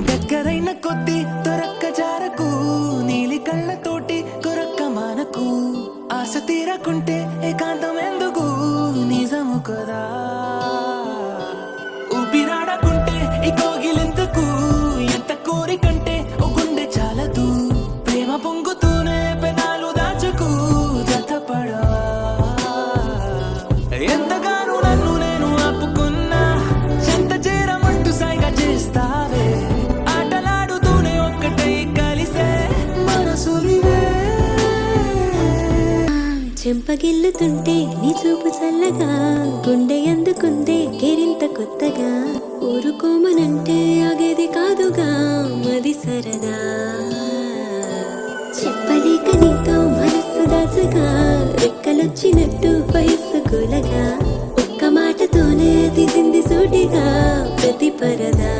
దగ్గరైన కొద్ది దొరక్క జారకు నీలి కళ్ళతోటి కొరక్క మానకు ఆశ తీరకుంటే ఏకాంతం ఎందుకు నిజము కదా ఊపిరాడకుంటే ఈ కోగిలెందుకు ఎంత కోరికంటే ఓ గుండె చాలదు ప్రేమ పొంగుతూనే పెనాలు దాచుకు జతపడవా ఎంతగానో నన్ను నేను ఆపుకున్నా చెంత చేరమంటూ సైగా చేస్తావే ఆటలాడుతూనే ఒక్కటై కలిసే మనసులివే చెంపగిల్లుతుంటే నీ చూపు చల్లగా గుండె ఎందుకుందే కేరింత కొత్తగా ఊరుకోమనంటే ఆగేది కాదుగా మది సరదా చెప్పలేక నీతో మనస్సు దాచగా రెక్కలొచ్చినట్టు వయస్సు కూలగా ఒక్క మాటతోనే తీసింది సూటిగా ప్రతి పరదా